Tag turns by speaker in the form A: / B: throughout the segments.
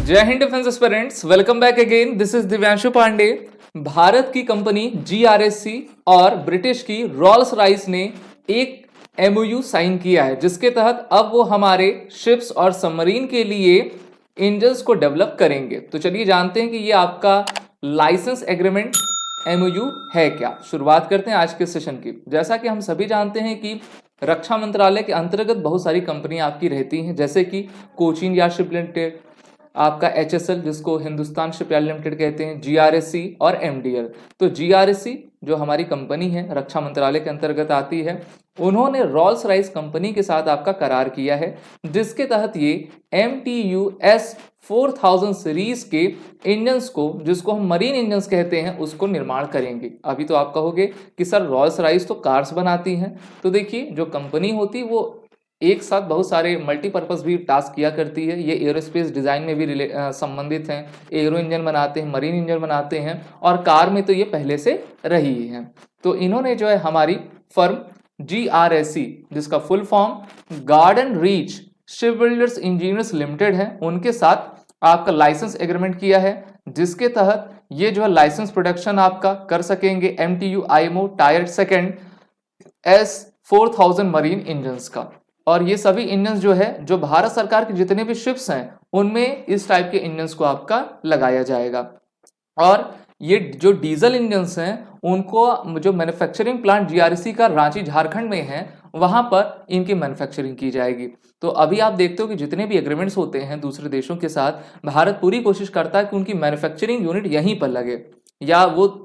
A: जय Hind defence aspirants, welcome back again. This is Divyanshu Pandey. Bharat की company GRSC और ब्रिटिश की रॉल्स रॉयस ने एक एमओयू साइन किया है, जिसके तहत अब वो हमारे शिप्स और सबमरीन के लिए इंजन्स को डेवलप करेंगे। तो चलिए जानते हैं कि ये आपका लाइसेंस एग्रीमेंट एमओयू है क्या। शुरुआत करते हैं आज के सेशन की। जैसा कि हम सभी जानते हैं कि रक्षा मंत्रालय के अंतर्गत बहुत सारी कंपनियां आपकी रहती हैं, जैसे कि कोचिन यार्ड शिप लिमिटेड, आपका एचएसएल जिसको हिंदुस्तान शिपयार्ड लिमिटेड कहते हैं, जीआरएससी और एमडीएल। तो जीआरएससी जो हमारी कंपनी है रक्षा मंत्रालय के अंतर्गत आती है, उन्होंने रॉल्स रॉयस कंपनी के साथ आपका करार किया है, जिसके तहत ये MTU-S 4000 सीरीज के इंजन्स को, जिसको हम मरीन इंजन्स कहते हैं, उसको निर्माण करेंगे। अभी तो आप कहोगे कि सर रॉल्स रॉयस तो कार्स बनाती हैं। तो देखिए, जो कंपनी होती वो एक साथ बहुत सारे मल्टीपर्पज भी टास्क किया करती है। ये एरोस्पेस डिजाइन में भी संबंधित हैं, एरो इंजन बनाते हैं, मरीन इंजन बनाते हैं, और कार में तो ये पहले से रही है। तो इन्होंने जो है हमारी फर्म GRSC, जिसका full form garden reach ship builders engineers limited है, उनके साथ आपका लाइसेंस एग्रीमेंट किया है, जिसके तहत ये जो है लाइसेंस प्रोडक्शन आपका कर सकेंगे MTU IMO tyre second S 4000 marine engines का। और ये सभी इंजन जो है, जो भारत सरकार के जितने भी शिप्स हैं, उनमें इस टाइप के इंजन्स को आपका लगाया जाएगा। और ये जो डीजल इंजन्स हैं, उनको जो मैन्युफैक्चरिंग प्लांट जीआरएससी का रांची झारखंड में है, वहां पर इनकी मैन्युफैक्चरिंग की जाएगी। तो अभी आप देखते हो कि जितने भी एग्रीमेंट्स होते हैं दूसरे देशों के साथ, भारत पूरी कोशिश करता है कि उनकी मैन्युफैक्चरिंग यूनिट यहीं पर लगे, या वो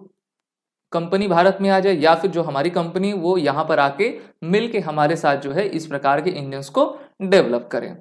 A: कंपनी भारत में आ जाए, या फिर जो हमारी कंपनी वो यहाँ पर आके मिल के हमारे साथ जो है इस प्रकार के इंजन्स को डेवलप करें।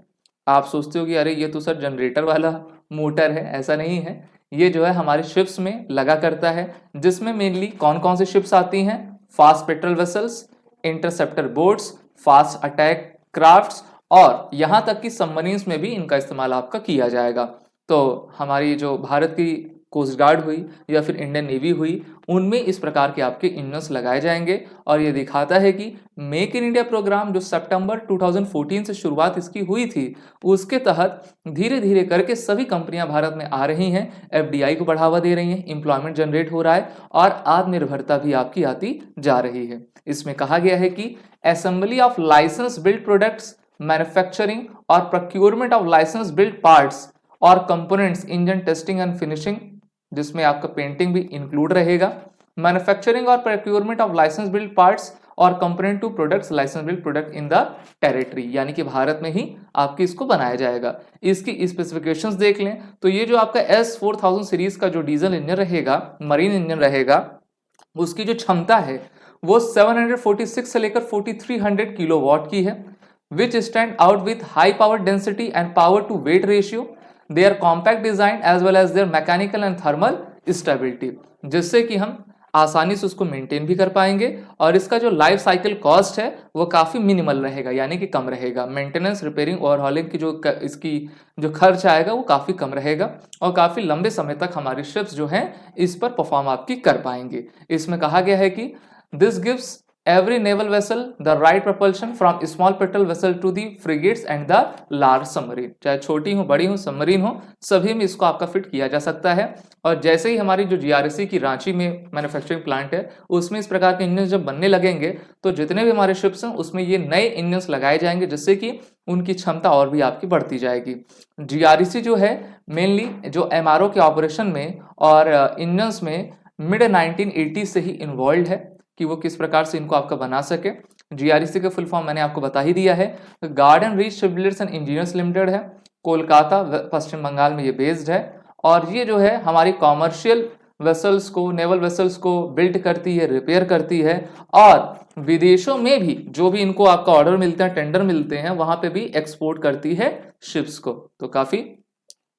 A: आप सोचते हो कि अरे ये तो सर जनरेटर वाला मोटर है, ऐसा नहीं है। ये जो है हमारे शिप्स में लगा करता है, जिसमें मेनली कौन कौन सी शिप्स आती हैं? Fast patrol vessels, interceptor boats, fast attack crafts, और यहाँ तक कि सबमरीन्स में भी इनका इस्तेमाल आपका किया जाएगा। तो हमारी जो भारत की कोस्ट गार्ड हुई या फिर इंडियन नेवी हुई, उनमें इस प्रकार के आपके इंजन्स लगाए जाएंगे। और ये दिखाता है कि मेक इन इंडिया प्रोग्राम जो सितंबर 2014 से शुरुआत इसकी हुई थी, उसके तहत धीरे धीरे करके सभी कंपनियां भारत में आ रही हैं, FDI को बढ़ावा दे रही हैं, एम्प्लॉयमेंट जनरेट हो रहा है, और आत्मनिर्भरता भी आपकी आती जा रही है। इसमें कहा गया है कि assembly of license build products, manufacturing और procurement of license build parts और components, engine testing and finishing, जिसमें आपका पेंटिंग भी इंक्लूड रहेगा, मैन्युफैक्चरिंग और procurement of license build parts और component to products license build product in the territory, यानी कि भारत में ही आपकी इसको बनाया जाएगा। इसकी स्पेसिफिकेशंस देख लें तो ये जो आपका S 4000 सीरीज का जो डीजल इंजन रहेगा, मरीन इंजन रहेगा, उसकी जो क्षमता है वो 746 से लेकर 4300 किलोवाट की है, which stand out with high power density and power to weight ratio, their compact design as well as their mechanical and thermal stability, जिससे कि हम आसानी से उसको मेंटेन भी कर पाएंगे। और इसका जो लाइफ साइकिल कॉस्ट है वो काफी मिनिमल रहेगा, यानी कि कम रहेगा। मेंटेनेंस, रिपेयरिंग, ओवरहॉलिंग की जो इसकी जो खर्च आएगा वो काफी कम रहेगा, और काफी लंबे समय तक हमारी शिप्स जो हैं इस पर परफॉर्म आपकी कर पाएंगे। इसमें कहा गया है कि this gives every naval vessel the right propulsion from small petrol vessel to the frigates and the large submarine, चाहे छोटी हो, बड़ी हो, सबमरीन हो, सभी में इसको आपका फिट किया जा सकता है। और जैसे ही हमारी जो जीआरएससी की रांची में मैन्युफैक्चरिंग प्लांट है, उसमें इस प्रकार के इंजन जब बनने लगेंगे, तो जितने भी हमारे शिप्स हैं उसमें ये नए इंजन लगाए जाएंगे, जिससे कि उनकी क्षमता और भी आपकी बढ़ती जाएगी। जीआरएससी जो है मेनली जो MRO के ऑपरेशन में और इंजन्स में मिड 1980 से ही इन्वॉल्व है, कि वो किस प्रकार से इनको आपका बना सके। जीआरएससी का फुल फॉर्म मैंने आपको बता ही दिया है, garden reach ship builders and engineers limited है, कोलकाता पश्चिम बंगाल में ये बेस्ड है। और ये जो है हमारी कॉमर्शियल वेसल्स को, नेवल वेसल्स को बिल्ड करती है, रिपेयर करती है, और विदेशों में भी जो भी इनको आपका ऑर्डर मिलते हैं, टेंडर मिलते हैं, वहां पे भी एक्सपोर्ट करती है शिप्स को। तो काफी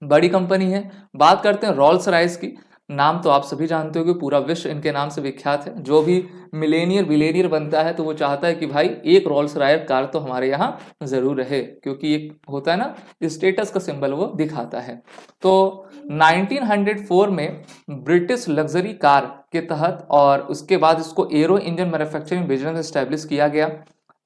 A: बड़ी कंपनी है। बात करते हैं रॉल्स रॉयस की। नाम तो आप सभी जानते हो कि पूरा विश्व इनके नाम से विख्यात है। जो भी मिलेनियर बिलेनियर बनता है तो वो चाहता है कि भाई एक रॉल्स रॉयस कार तो हमारे यहाँ जरूर रहे, क्योंकि एक होता है ना स्टेटस का सिंबल, वो दिखाता है। तो 1904 में ब्रिटिश लग्जरी कार के तहत, और उसके बाद इसको arrow engine manufacturing business establish किया गया।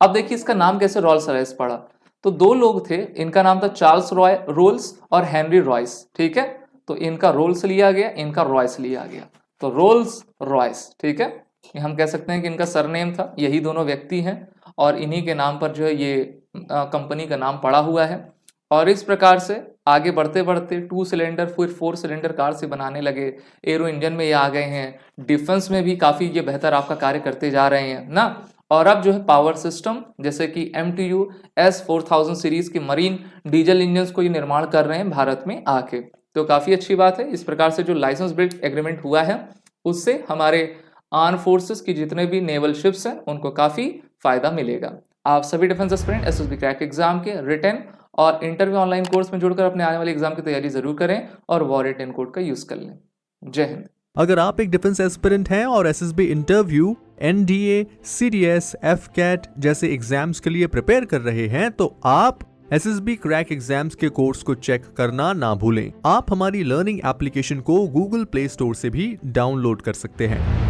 A: अब देखिए इसका नाम कैसे रॉल्स रॉयस पड़ा। तो दो लोग थे, इनका नाम था चार्ल्स रोल्स और हेनरी रॉयस, ठीक है। तो इनका रोल्स लिया गया, इनका रॉयस लिया गया, तो रोल्स रॉयस, ठीक है। हम कह सकते हैं कि इनका सरनेम था, यही दोनों व्यक्ति हैं और इन्हीं के नाम पर जो है ये कंपनी का नाम पड़ा हुआ है। और इस प्रकार से आगे बढ़ते बढ़ते 2 सिलेंडर फिर 4 सिलेंडर कार से बनाने लगे, एरो इंजन में ये आ गए हैं, डिफेंस में भी काफी ये बेहतर आपका कार्य करते जा रहे हैं ना। और अब जो है पावर सिस्टम जैसे कि MTU S4000 सीरीज के मरीन डीजल इंजन को ये निर्माण कर रहे हैं भारत में आके, तो काफी अच्छी बात है। इस प्रकार से जो लाइसेंस बिल्ड एग्रीमेंट हुआ है उससे हमारे आर्म फोर्सेस की जितने भी नेवल शिप्स हैं उनको काफी फायदा मिलेगा। आप सभी defence aspirant SSB crack exam के रिटन और इंटरव्यू ऑनलाइन कोर्स में जुड़कर अपने आने वाले एग्जाम की तैयारी जरूर करें और वॉर 10 कोड का यूज कर लें। जय हिंद।
B: अगर आप एक डिफेंस एस्पिरेंट हैं और SSB interview, NDA, CDS, FCAT जैसे एग्जाम्स के लिए प्रिपेयर कर रहे हैं तो आप SSB क्रैक एग्जाम्स के कोर्स को चेक करना ना भूलें। आप हमारी लर्निंग एप्लीकेशन को गूगल प्ले स्टोर से भी डाउनलोड कर सकते हैं।